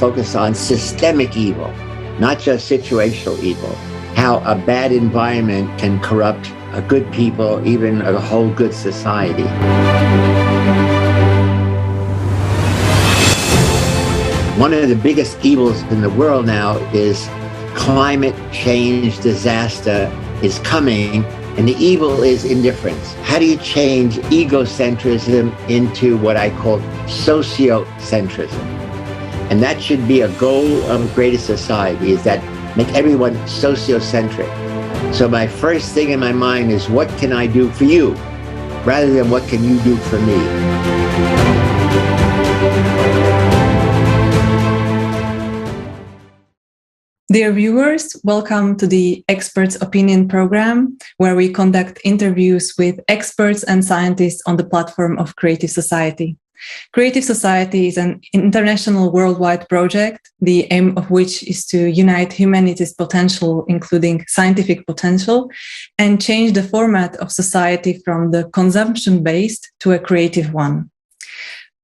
focus on systemic evil, not just situational evil, how a bad environment can corrupt a good people, even a whole good society. One of the biggest evils in the world now is climate change disaster is coming, and the evil is indifference. How do you change egocentrism into what I call sociocentrism? And that should be a goal of a greater society, is that make everyone sociocentric. So my first thing in my mind is, what can I do for you, rather than what can you do for me? Dear viewers, welcome to the Experts Opinion program, where we conduct interviews with experts and scientists on the platform of Creative Society. Creative Society is an international worldwide project, the aim of which is to unite humanity's potential, including scientific potential, and change the format of society from the consumption-based to a creative one.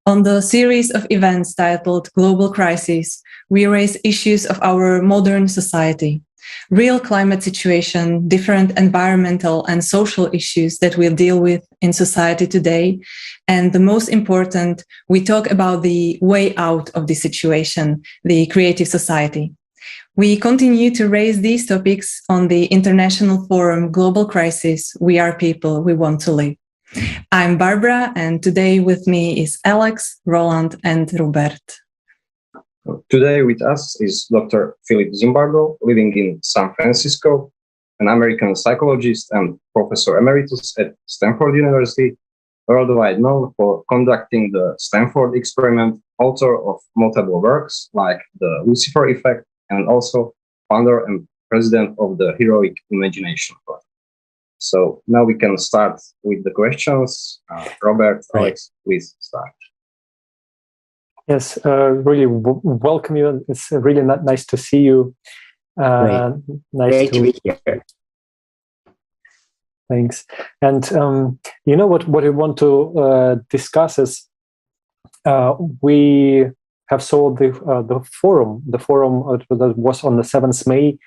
On the series of events titled Global Crisis, we raise issues of our modern society, real climate situation, different environmental and social issues that we'll deal with in society today. And the most important, we talk about the way out of the situation, the creative society. We continue to raise these topics on the international forum Global Crisis, We Are People, We Want to Live. I'm Barbara, and today with me is Alex, Roland, and Robert. Today with us is Dr. Philip Zimbardo, living in San Francisco, an American psychologist and professor emeritus at Stanford University, worldwide known for conducting the Stanford experiment, author of multiple works like the Lucifer Effect, and also founder and president of the Heroic Imagination Project. So now we can start with the questions. Robert, Alex, please start. Yes, really welcome you. It's really nice to see you. Nice to be here. Thanks. And you know what we want to discuss is we have saw the forum that was on the 7th May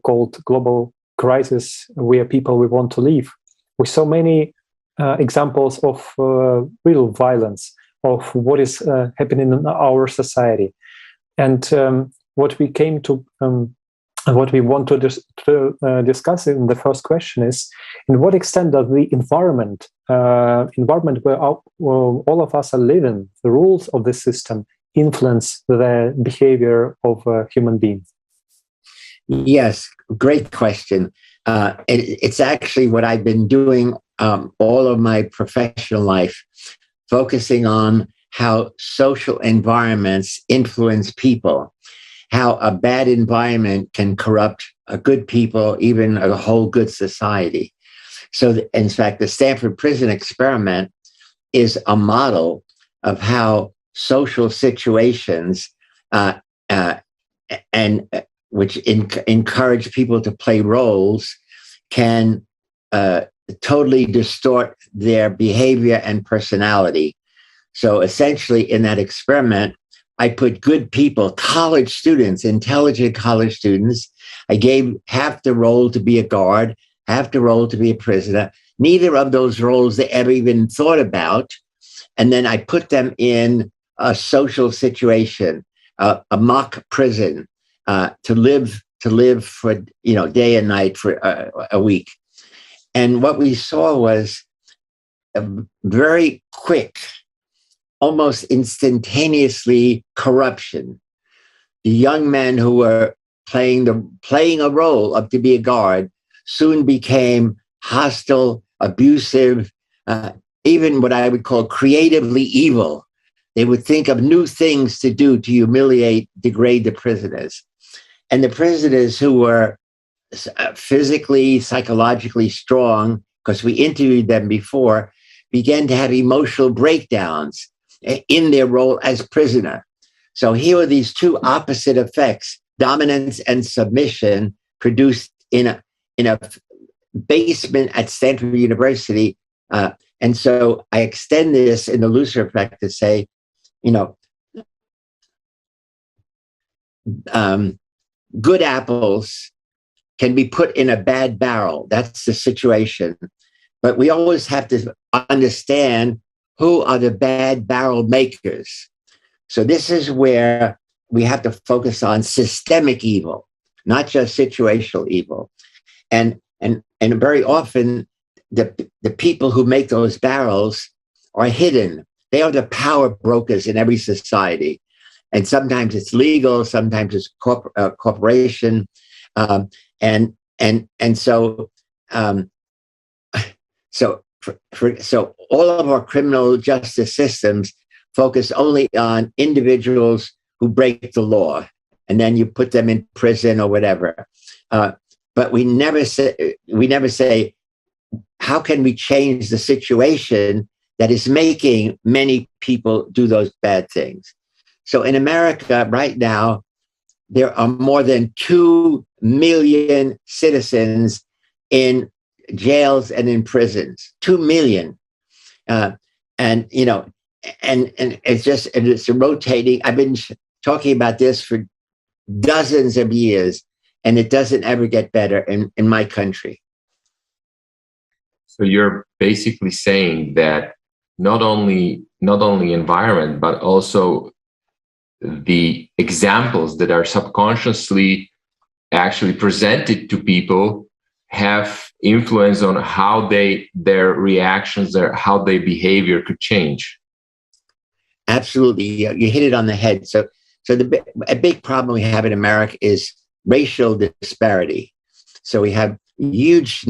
called Global Crisis, We Are People, We Want to Live. We saw many examples of real violence, of what is happening in our society. And what we came to, what we want to discuss in the first question is, in what extent does the environment where all of us are living, the rules of the system, influence the behavior of human beings? Yes, great question. It's actually what I've been doing all of my professional life, focusing on how social environments influence people, how a bad environment can corrupt a good people, even a whole good society. So, in fact, the Stanford prison experiment is a model of how social situations which encourage people to play roles can totally distort their behavior and personality. So essentially, in that experiment, I put good people, college students, intelligent college students. I gave half the role to be a guard, half the role to be a prisoner. Neither of those roles they ever even thought about. And then I put them in a social situation, a mock prison, to live for day and night for a week. And what we saw was a very quick, almost instantaneously corruption. The young men who were playing a role of to be a guard soon became hostile, abusive, even what I would call creatively evil. They would think of new things to do to humiliate, degrade the prisoners. And the prisoners who were physically, psychologically strong, because we interviewed them before, began to have emotional breakdowns in their role as prisoner. So here are these two opposite effects, dominance and submission, produced in a basement at Stanford University. And so I extend this in the Lucifer Effect to say, good apples can be put in a bad barrel. That's the situation. But we always have to understand who are the bad barrel makers. So this is where we have to focus on systemic evil, not just situational evil. And very often the people who make those barrels are hidden. They are the power brokers in every society. And sometimes it's legal, sometimes it's corporation. So all of our criminal justice systems focus only on individuals who break the law, and then you put them in prison or whatever. But we never say, how can we change the situation that is making many people do those bad things? So in America right now, there are more than 2 million citizens in jails and in prisons. 2 million. And it's rotating. I've been talking about this for dozens of years, and it doesn't ever get better in my country. So you're basically saying that not only environment, but also the examples that are subconsciously actually presented to people have influence on how their reactions, how their behavior could change. Absolutely, you hit it on the head. So a big problem we have in America is racial disparity. So we have a huge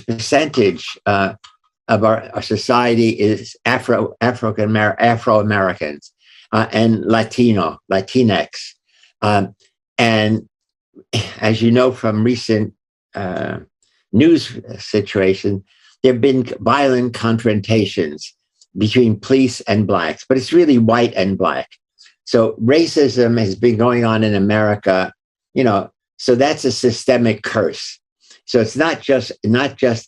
percentage of our society is Afro-Americans and Latinx. And as you know from recent news situation, there have been violent confrontations between police and blacks, but it's really white and black. So racism has been going on in America, so that's a systemic curse. So it's not just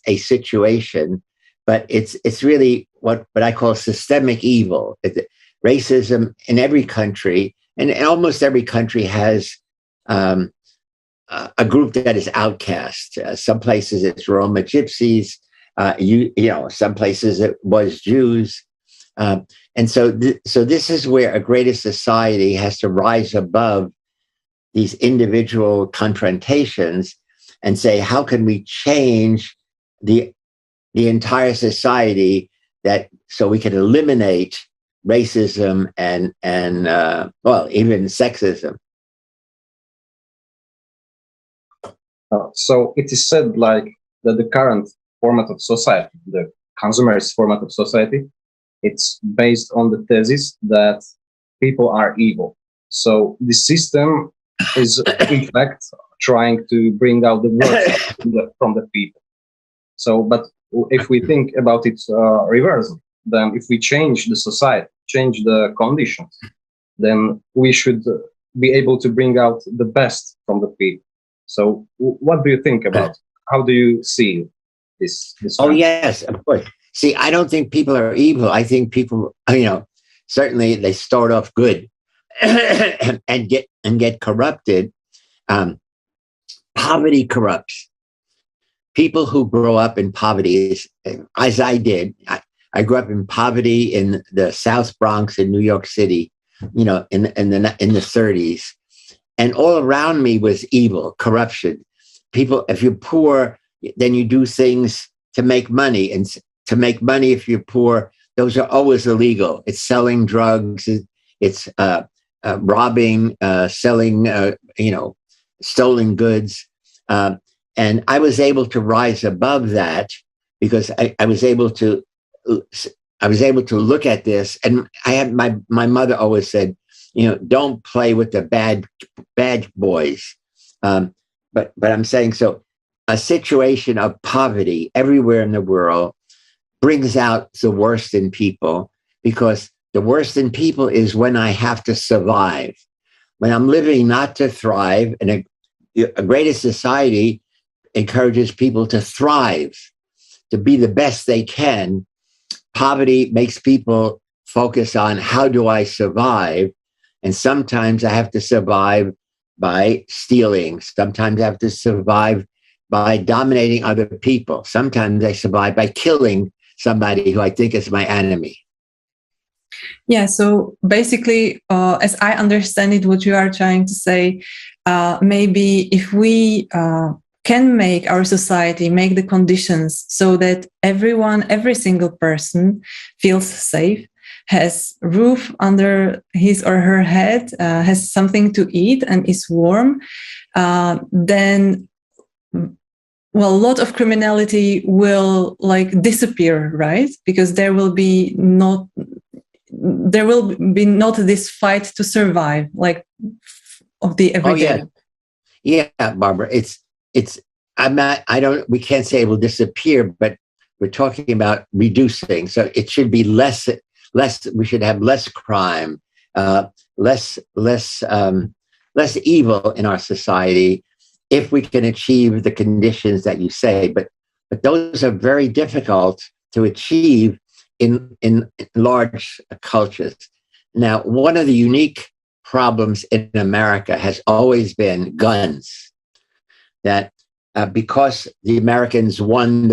a situation, but it's really what I call systemic evil. Racism in every country, and almost every country has a group that is outcast. Some places it's Roma Gypsies, some places it was Jews. And so this is where a greater society has to rise above these individual confrontations and say, how can we change the entire society so we can eliminate racism and even sexism. So it is said that the current format of society, the consumerist format of society, it's based on the thesis that people are evil. So the system is in fact trying to bring out the worst from the people. So, but if we think about it reverse, then if we change the society, change the conditions, then we should be able to bring out the best from the people. So what do you think about it? How do you see this? Oh, yes, of course. See, I don't think people are evil. I think people, certainly they start off good and get corrupted. Poverty corrupts. People who grow up in poverty, as I did, I grew up in poverty in the South Bronx in New York City, in the 30s. And all around me was evil, corruption. People, if you're poor, then you do things to make money. And to make money, if you're poor, those are always illegal. It's selling drugs, it's robbing, selling, stolen goods. And I was able to rise above that because I was able to look at this. And I had my mother always said, don't play with the bad boys. But I'm saying, so a situation of poverty everywhere in the world brings out the worst in people, because the worst in people is when I have to survive, when I'm living not to thrive. And a greater society encourages people to thrive, to be the best they can. Poverty makes people focus on how do I survive? And sometimes I have to survive by stealing. Sometimes I have to survive by dominating other people. Sometimes I survive by killing somebody who I think is my enemy. Yeah, so basically, as I understand it, what you are trying to say, maybe if we can make our society, make the conditions so that everyone, every single person feels safe, has roof under his or her head, has something to eat and is warm, then, well, a lot of criminality will like disappear, right? Because there will be not this fight to survive, like of the everyday. Oh yeah, Barbara. We can't say it will disappear, but we're talking about reducing. So it should be less. We should have less crime, less evil in our society, if we can achieve the conditions that you say. But those are very difficult to achieve in large cultures. Now, one of the unique problems in America has always been guns. That because the Americans won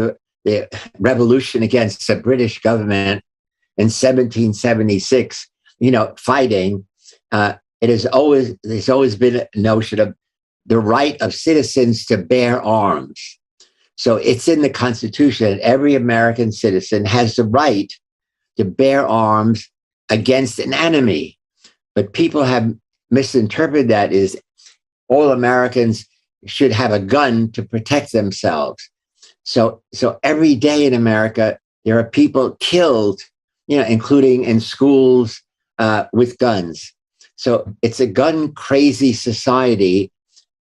the revolution against the British government in 1776, fighting, there's always been a notion of the right of citizens to bear arms. So it's in the Constitution that every American citizen has the right to bear arms against an enemy. But people have misinterpreted that as all Americans should have a gun to protect themselves. So every day in America, there are people killed, including in schools with guns. So it's a gun crazy society.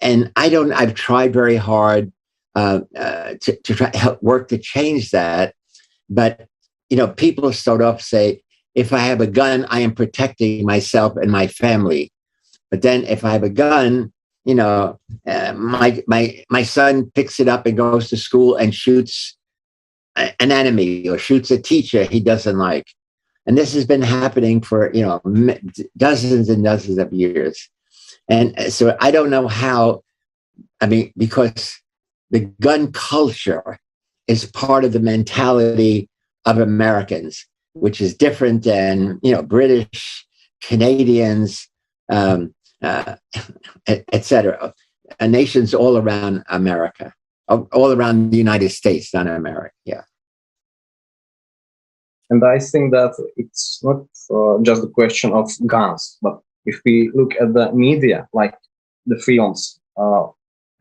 And I've tried very hard to try to help work to change that. But, people start off say, if I have a gun, I am protecting myself and my family. But then if I have a gun, my son picks it up and goes to school and shoots an enemy or shoots a teacher he doesn't like. And this has been happening for, dozens and dozens of years. And so I don't know how, because the gun culture is part of the mentality of Americans, which is different than, British, Canadians, et cetera, nations all around America, all around the United States, not America. Yeah. And I think that it's not just a question of guns, but if we look at the media, like the films,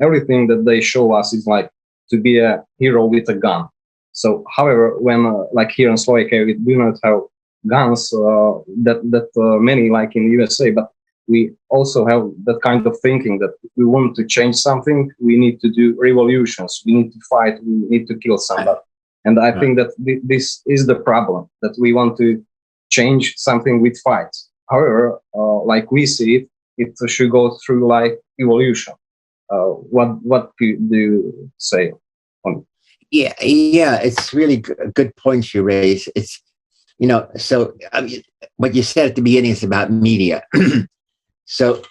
everything that they show us is like to be a hero with a gun. So, however, when like here in Slovakia, we do not have guns that many like in the USA, but we also have that kind of thinking that if we want to change something, we need to do revolutions, we need to fight, we need to kill somebody. And I think that this is the problem, that we want to change something with fights. However, like we see it, it should go through like evolution. What do you say on it? Yeah, it's really good points you raise. It's, so what you said at the beginning is about media. So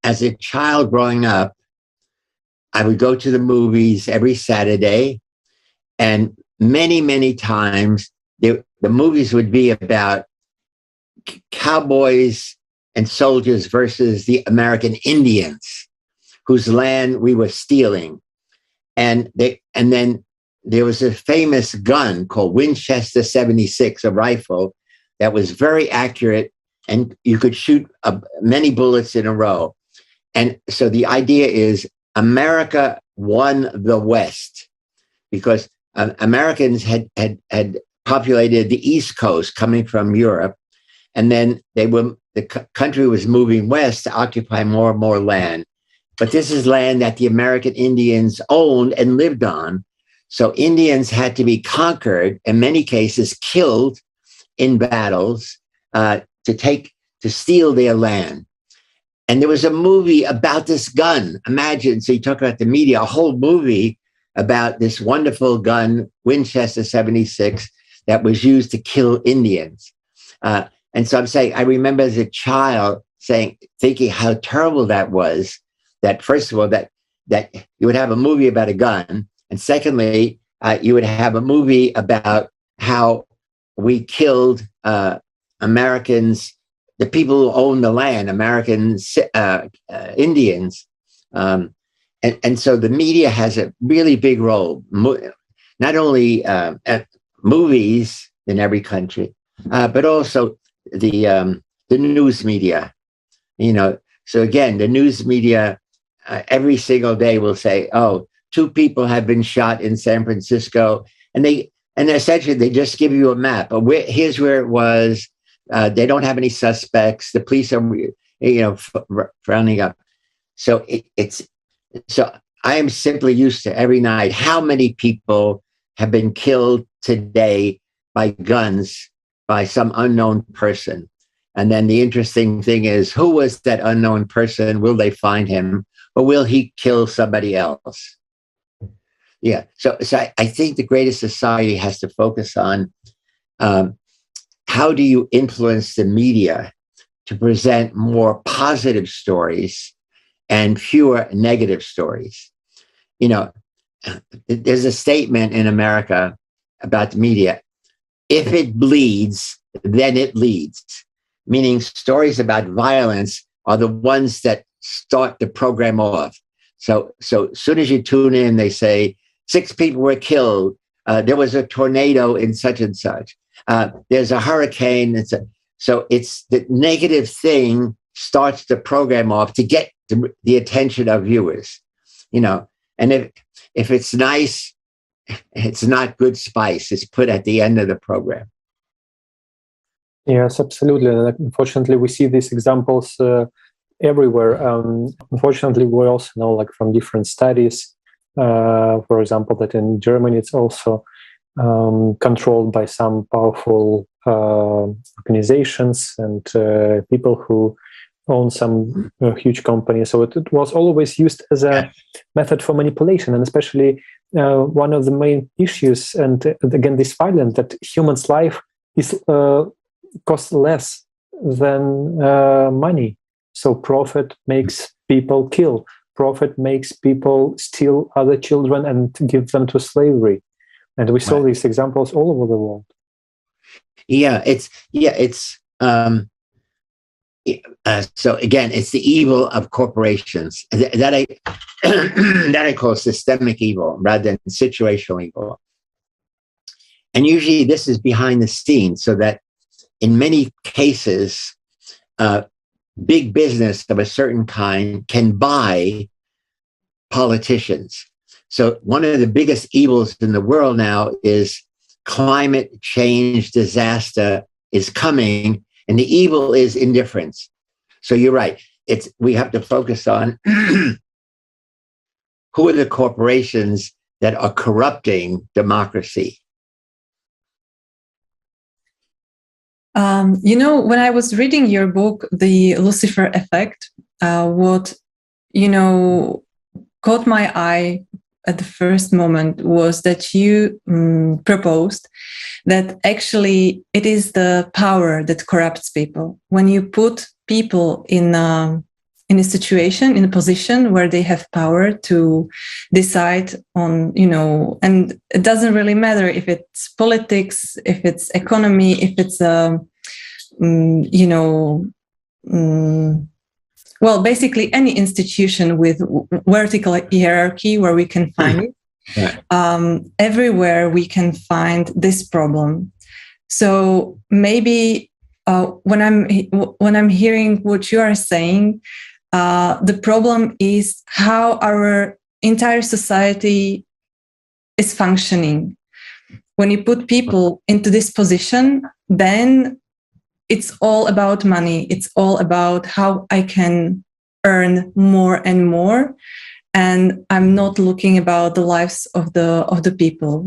as a child growing up, I would go to the movies every Saturday, and many, many times the movies would be about cowboys and soldiers versus the American Indians, whose land we were stealing. And then there was a famous gun called Winchester 76, a rifle that was very accurate, and you could shoot many bullets in a row. And so the idea is America won the West because Americans had populated the East Coast coming from Europe, and then the country was moving west to occupy more and more land. But this is land that the American Indians owned and lived on. So Indians had to be conquered, in many cases killed in battles, to steal their land. And there was a movie about this gun. Imagine, so you talk about the media, a whole movie about this wonderful gun, Winchester 76, that was used to kill Indians. And so I'm saying, I remember as a child thinking how terrible that was. That first of all, that you would have a movie about a gun, and secondly, you would have a movie about how we killed Americans, the people who own the land, Americans, Indians. And so the media has a really big role, not only at movies in every country, but also the news media. So again, the news media every single day will say, "Oh, 2 people have been shot in San Francisco," and essentially they just give you a map. Here's where it was. They don't have any suspects. The police are, rounding up. So so I am simply used to every night how many people have been killed today by guns by some unknown person. And then the interesting thing is, who was that unknown person? Will they find him, or will he kill somebody else? Yeah. So I think the greatest society has to focus on how do you influence the media to present more positive stories and fewer negative stories. There's a statement in America about the media: if it bleeds, then it leads. Meaning stories about violence are the ones that start the program off. So as soon as you tune in, they say 6 people were killed. There was a tornado in such and such. There's a hurricane. So it's the negative thing starts the program off to get the attention of viewers. And if it's nice, it's not good spice. It's put at the end of the program. Yes, absolutely. Unfortunately, we see these examples everywhere. Unfortunately, we also know, from different studies, for example, that in Germany it's also controlled by some powerful organizations and people who own some huge companies. So it was always used as a method for manipulation, and especially one of the main issues, and again, this violence, that human's life is costs less than money. So profit makes people kill. Profit makes people steal other children and give them to slavery. And we saw these examples all over the world. So again, it's the evil of corporations that I call systemic evil rather than situational evil. And usually this is behind the scenes, so that in many cases, big business of a certain kind can buy politicians. So one of the biggest evils in the world now is climate change disaster is coming, and the evil is indifference. So you're right. We have to focus on who are the corporations that are corrupting democracy. When I was reading your book, The Lucifer Effect, what caught my eye at the first moment was that you proposed that actually it is the power that corrupts people. When you put people in a situation, in a position where they have power to decide on, and it doesn't really matter if it's politics, if it's economy, if it's basically any institution with vertical hierarchy where we can find it. Everywhere we can find this problem. So maybe when I'm hearing what you are saying, the problem is how our entire society is functioning. When you put people into this position, then it's all about money. It's all about how I can earn more and more, and I'm not looking about the lives of the people.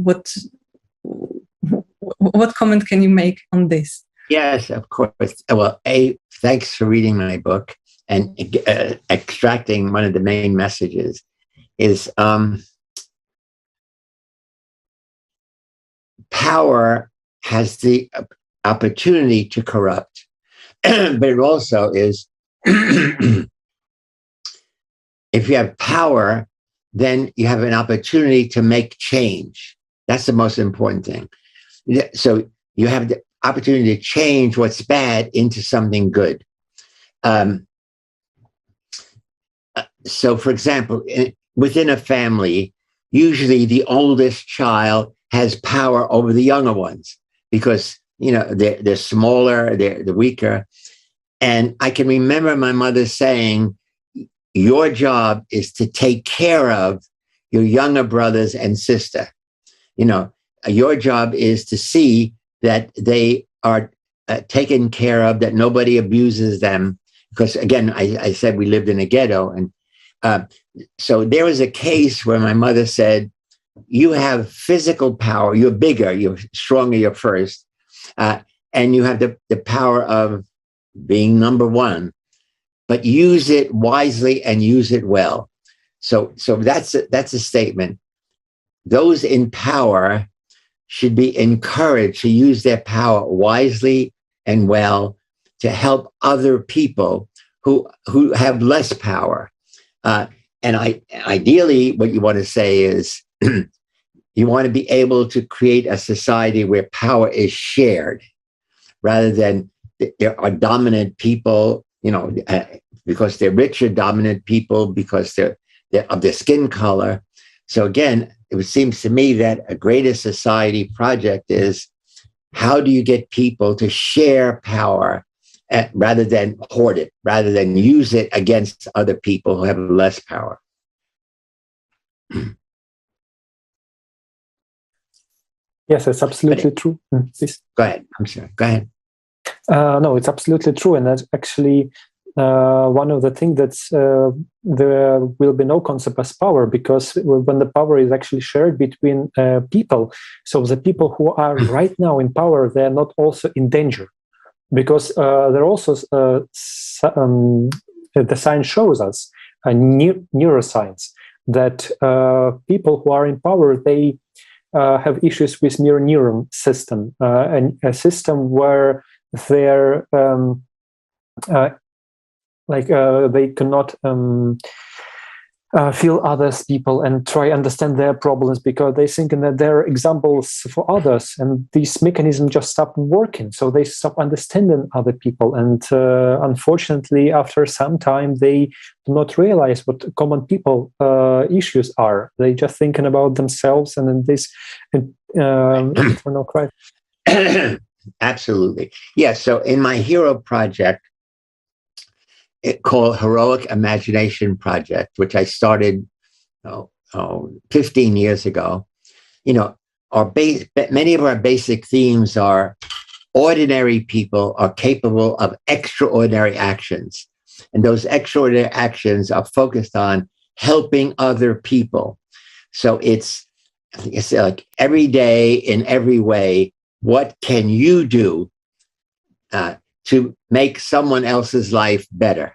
What comment can you make on this? Yes, of course. Well, thanks for reading my book and extracting one of the main messages is power has the opportunity to corrupt. but it also is, if you have power, then you have an opportunity to make change. That's the most important thing. So you have the opportunity to change what's bad into something good. So, for example, within a family, usually the oldest child has power over the younger ones because, you know, they're smaller, they're weaker. And I can remember my mother saying, your job is to take care of your younger brothers and sister. You know, your job is to see that they are taken care of, that nobody abuses them. Because again, I said we lived in a ghetto. And so there was a case where my mother said, you have physical power, you're bigger, you're stronger, you're first, and you have the power of being number one, but use it wisely and use it well. So that's a statement. Those in power should be encouraged to use their power wisely and well to help other people who have less power. And ideally, what you want to say is you want to be able to create a society where power is shared rather than there are dominant people, you know, because they're richer, dominant people because they're of their skin color. So again, it seems to me that a greater society project is how do you get people to share power rather than hoard it, rather than use it against other people who have less power. Yes, it's absolutely true. Please. Go ahead. I'm sorry. Go ahead. No, it's absolutely true. And that's actually one of the things that's there will be no concept as power, because when the power is actually shared between people, so the people who are right now in power, they're not also in danger. Because there also the science shows us, neuroscience, that people who are in power, they have issues with mirror neuron system, and a system where they're they cannot feel others people and try understand their problems because they think that they're examples for others, and these mechanisms just stop working, so they stop understanding other people, and unfortunately after some time they do not realize what common people issues are. They just thinking about themselves, and then this cry. Absolutely. Yeah, so in my hero project, called Heroic Imagination Project, which I started 15 years ago. You know, many of our basic themes are ordinary people are capable of extraordinary actions. And those extraordinary actions are focused on helping other people. So it's like every day in every way, what can you do to make someone else's life better?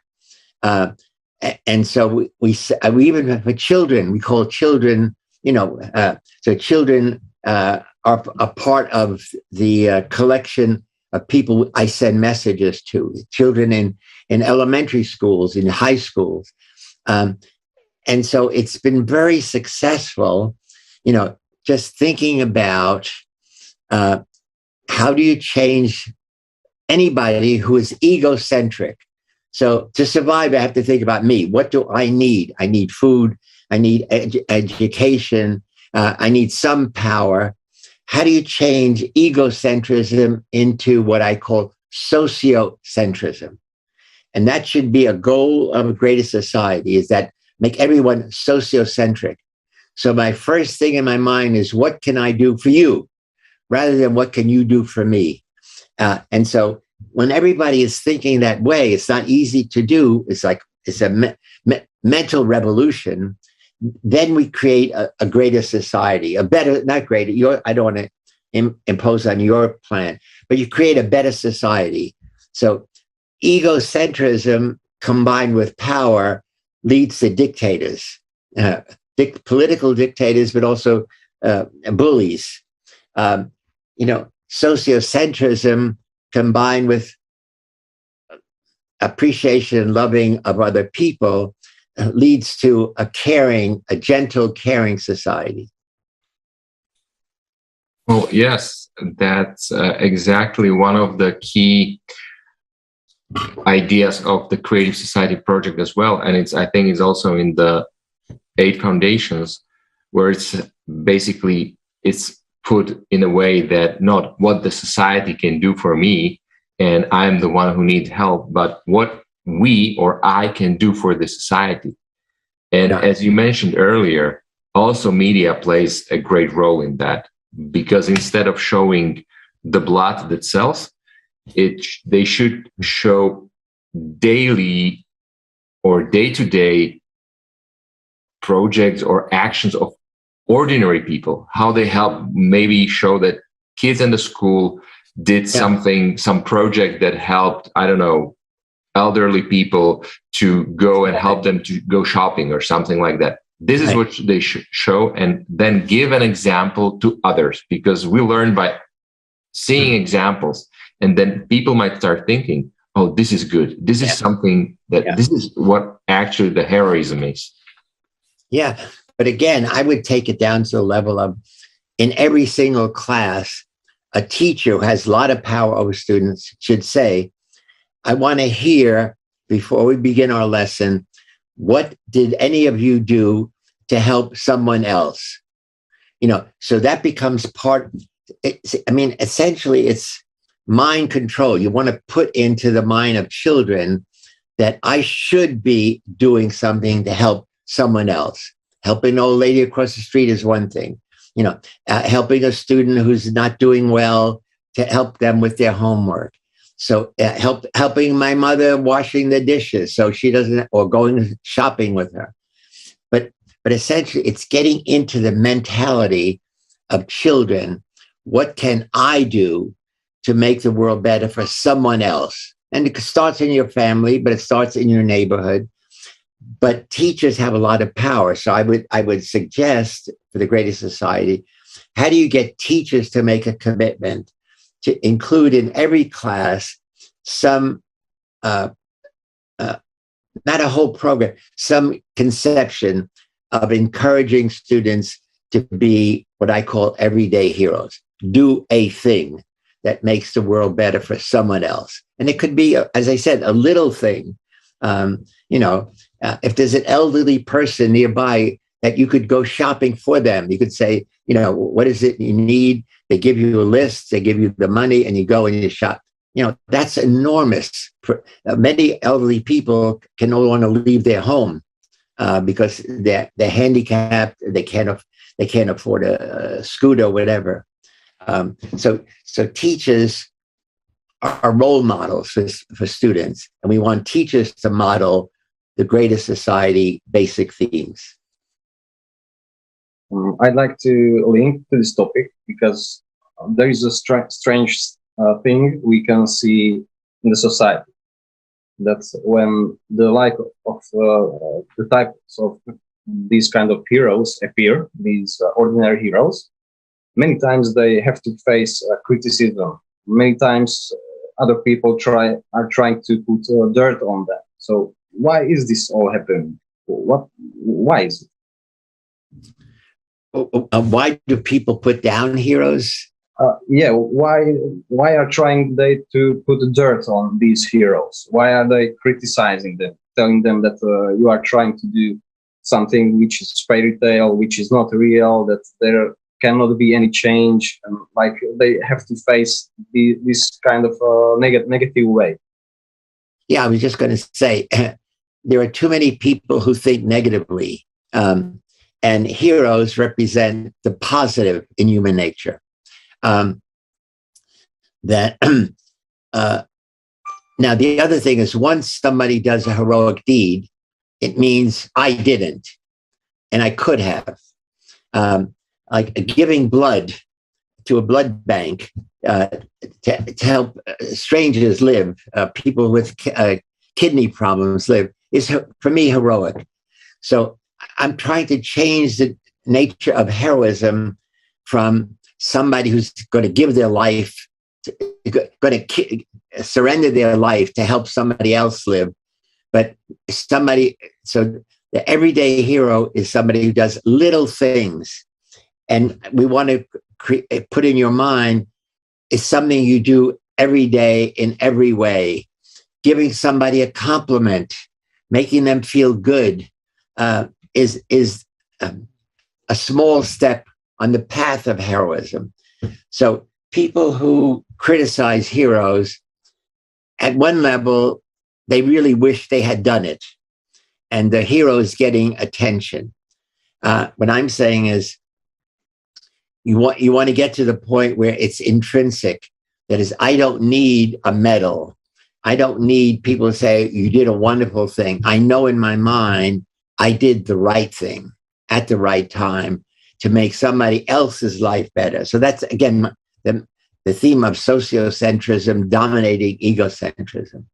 And so we even for children, we call children, so children are a part of the collection of people I send messages to, children in elementary schools, in high schools. And so it's been very successful, just thinking about how do you change anybody who is egocentric. So to survive, I have to think about me. What do I need? I need food. I need education. I need some power. How do you change egocentrism into what I call sociocentrism? And that should be a goal of a greater society, is that make everyone sociocentric. So my first thing in my mind is, what can I do for you? Rather than what can you do for me? And so when everybody is thinking that way, it's not easy to do. It's like it's a mental revolution. Then we create a greater society, a better, not greater. I don't want to impose on your plan, but you create a better society. So egocentrism combined with power leads to dictators, political dictators, but also bullies. Sociocentrism combined with appreciation and loving of other people leads to a gentle, caring society. Well, yes, that's exactly one of the key ideas of the Creative Society project as well. And I think it's also in the 8 foundations, where it's basically, it's put in a way that not what the society can do for me and I'm the one who needs help, but what we or I can do for the society. And as you mentioned earlier, also media plays a great role in that, because instead of showing the blood that sells, they should show daily or day-to-day projects or actions of ordinary people, how they help, maybe show that kids in the school did something, some project that helped, I don't know, elderly people to go and help them to go shopping or something like that. This is what they should show, and then give an example to others, because we learn by seeing examples, and then people might start thinking, oh, this is good. This is something that this is what actually the heroism is. Yeah. But again, I would take it down to the level of, in every single class, a teacher who has a lot of power over students should say, I want to hear, before we begin our lesson, what did any of you do to help someone else? So that becomes part, essentially it's mind control. You want to put into the mind of children that I should be doing something to help someone else. Helping an old lady across the street is one thing. Helping a student who's not doing well, to help them with their homework. So helping my mother washing the dishes so she doesn't, or going shopping with her. But essentially, it's getting into the mentality of children. What can I do to make the world better for someone else? And it starts in your family, but it starts in your neighborhood. But teachers have a lot of power. So I would suggest for the Greater Society, how do you get teachers to make a commitment to include in every class some, not a whole program, some conception of encouraging students to be what I call everyday heroes. Do a thing that makes the world better for someone else. And it could be, as I said, a little thing. If there's an elderly person nearby that you could go shopping for them, you could say, what is it you need? They give you a list, they give you the money, and you go and you shop. That's enormous. Many elderly people can no longer leave their home because they're handicapped. They can't afford a scooter or whatever. So teachers are role models for students, and we want teachers to model the Greater Society basic themes. I'd like to link to this topic because there is a strange thing we can see in the society. That's when the the types of these kind of heroes appear, these ordinary heroes. Many times they have to face criticism. Many times other people are trying to put dirt on them. So why is this all happening? Why is it? Why do people put down heroes? Why are trying they to put dirt on these heroes? Why are they criticizing them, telling them that you are trying to do something which is fairy tale, which is not real, that there cannot be any change, and like they have to face this kind of negative way? Yeah, I was just going to say, there are too many people who think negatively. And heroes represent the positive in human nature. Now, the other thing is, once somebody does a heroic deed, it means I didn't, and I could have. Like giving blood to a blood bank to help strangers live, people with kidney problems live, is, for me, heroic. So I'm trying to change the nature of heroism from somebody who's going to give their life going to surrender their life to help somebody else live. But so the everyday hero is somebody who does little things. And we want to put in your mind is something you do every day in every way. Giving somebody a compliment, making them feel good is a small step on the path of heroism. So people who criticize heroes, at one level, they really wish they had done it. And the hero is getting attention. What I'm saying is, you want to get to the point where it's intrinsic. That is, I don't need a medal. I don't need people to say, you did a wonderful thing. I know in my mind, I did the right thing at the right time to make somebody else's life better. So that's, again, the theme of sociocentrism dominating egocentrism.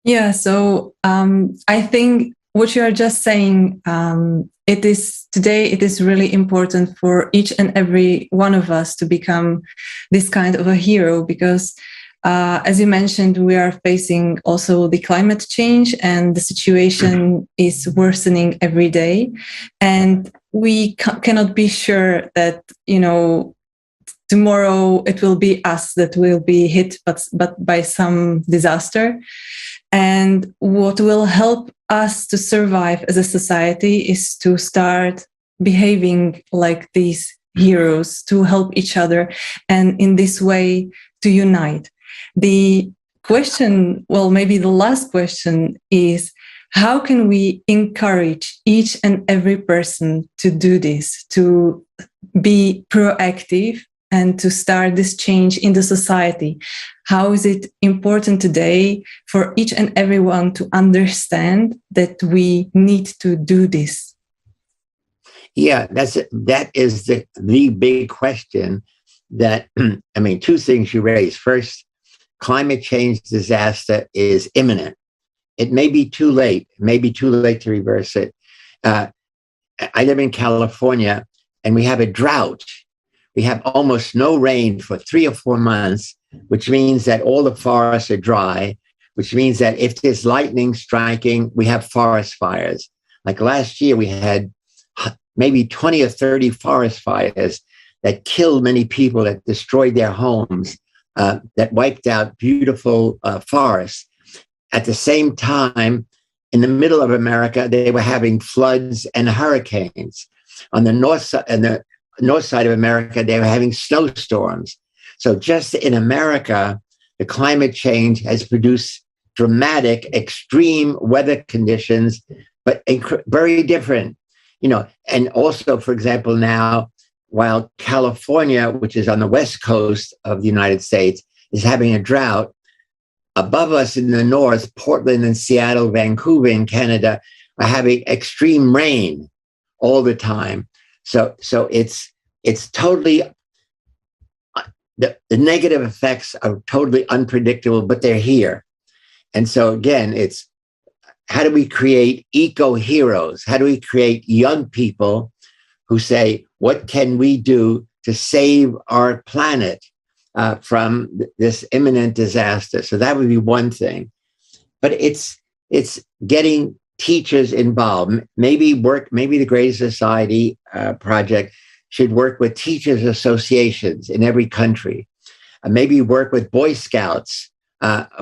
Yeah, so I think what you are just saying, it is really important for each and every one of us to become this kind of a hero, because as you mentioned, we are facing also the climate change, and the situation is worsening every day. And we cannot be sure that, tomorrow it will be us that will be hit but by some disaster. And what will help us to survive as a society is to start behaving like these heroes, to help each other, and in this way to unite. The question, well, maybe the last question is, how can we encourage each and every person to do this, to be proactive and to start this change in the society? How is it important today for each and everyone to understand that we need to do this? Yeah, that is the big question. That two things you raised. First, climate change disaster is imminent. It may be too late. It may be too late to reverse it. I live in California, and we have a drought. We have almost no rain for 3 or 4 months, which means that all the forests are dry, which means that if there's lightning striking, we have forest fires. Like last year, we had maybe 20 or 30 forest fires that killed many people, that destroyed their homes, that wiped out beautiful forests. At the same time, in the middle of America, they were having floods and hurricanes. On the north side of America, they were having snowstorms. So just in America, the climate change has produced dramatic, extreme weather conditions, but very different. And also, for example, now, while California, which is on the west coast of the United States, is having a drought, above us in the north, Portland and Seattle, Vancouver in Canada are having extreme rain all the time. So it's totally, the negative effects are totally unpredictable, but they're here. And so again, it's, how do we create eco-heroes? How do we create young people who say, what can we do to save our planet from this imminent disaster? So that would be one thing. But it's getting teachers involved. Maybe the Great Society project should work with teachers associations in every country. Maybe work with Boy Scouts,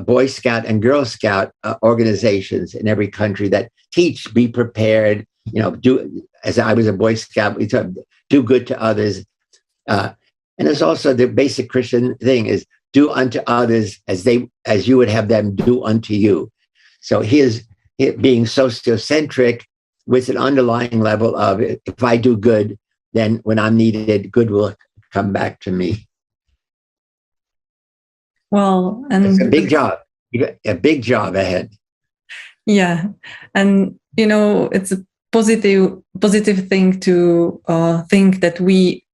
Boy Scout and Girl Scout organizations in every country that teach, be prepared, do, as I was a Boy Scout, we talk, do good to others. And there's also the basic Christian thing is do unto others as you would have them do unto you. So here's being sociocentric with an underlying level of, if I do good, then when I'm needed, good will come back to me. Well, and it's a big job. You got a big job ahead. Yeah, and it's a positive thing to think that we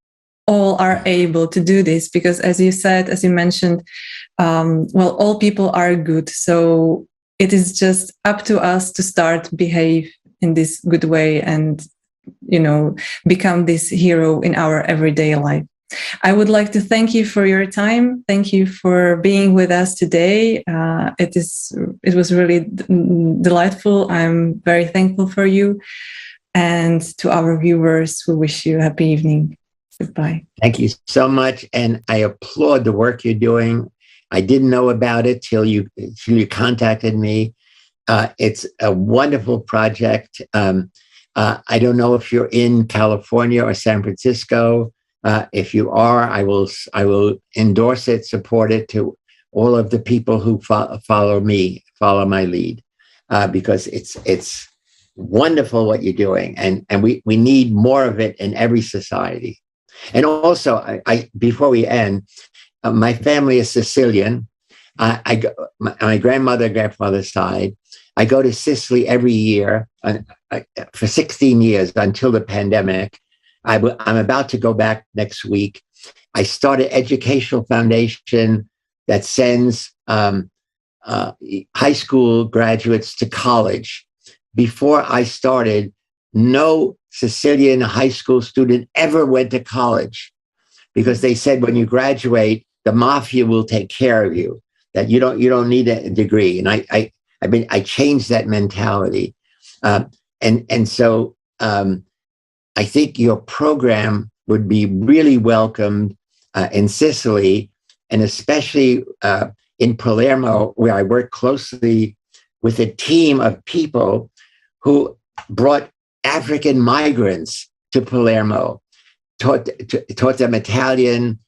all are able to do this, because as you mentioned, all people are good, so it is just up to us to start behave in this good way and become this hero in our everyday life. I would like to thank you for your time. Thank you for being with us today. It was really delightful. I'm very thankful for you. And to our viewers, we wish you a happy evening. Goodbye. Thank you so much. And I applaud the work you're doing. I didn't know about it till you contacted me. It's a wonderful project. I don't know if you're in California or San Francisco. If you are, I will endorse it, support it to all of the people who follow my lead, because it's wonderful what you're doing, and we need more of it in every society. And also, before we end, my family is Sicilian. My grandfather's side. I go to Sicily every year for 16 years until the pandemic. I'm about to go back next week. I started an educational foundation that sends high school graduates to college. Before I started, no Sicilian high school student ever went to college, because they said when you graduate, the mafia will take care of you, that you don't need a degree. And I changed that mentality. So I think your program would be really welcomed in Sicily, and especially in Palermo, where I work closely with a team of people who brought African migrants to Palermo, taught them Italian,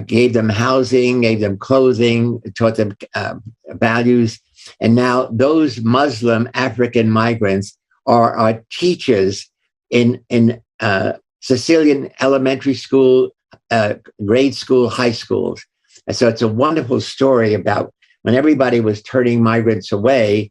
gave them housing, gave them clothing, taught them values. And now those Muslim African migrants are our teachers in Sicilian elementary school, grade school, high schools. And so it's a wonderful story about when everybody was turning migrants away,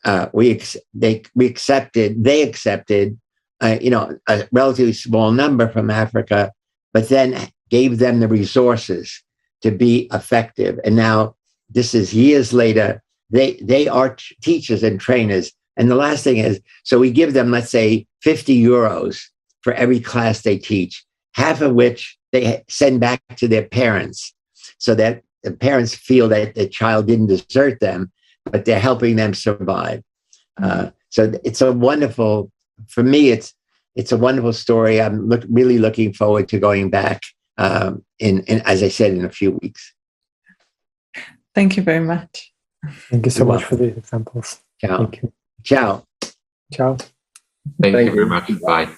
they accepted a relatively small number from Africa, but then gave them the resources to be effective. And now this is years later, they are teachers and trainers. And the last thing is, so we give them, let's say, 50 euros for every class they teach, half of which they send back to their parents, so that the parents feel that the child didn't desert them, but they're helping them survive. So it's a wonderful, for me, it's a wonderful story. I'm really looking forward to going back in, as I said, in a few weeks. Thank you very much. Thank you so much for the examples. Ciao. Thank you. Ciao. Ciao. Thank you very much. Bye.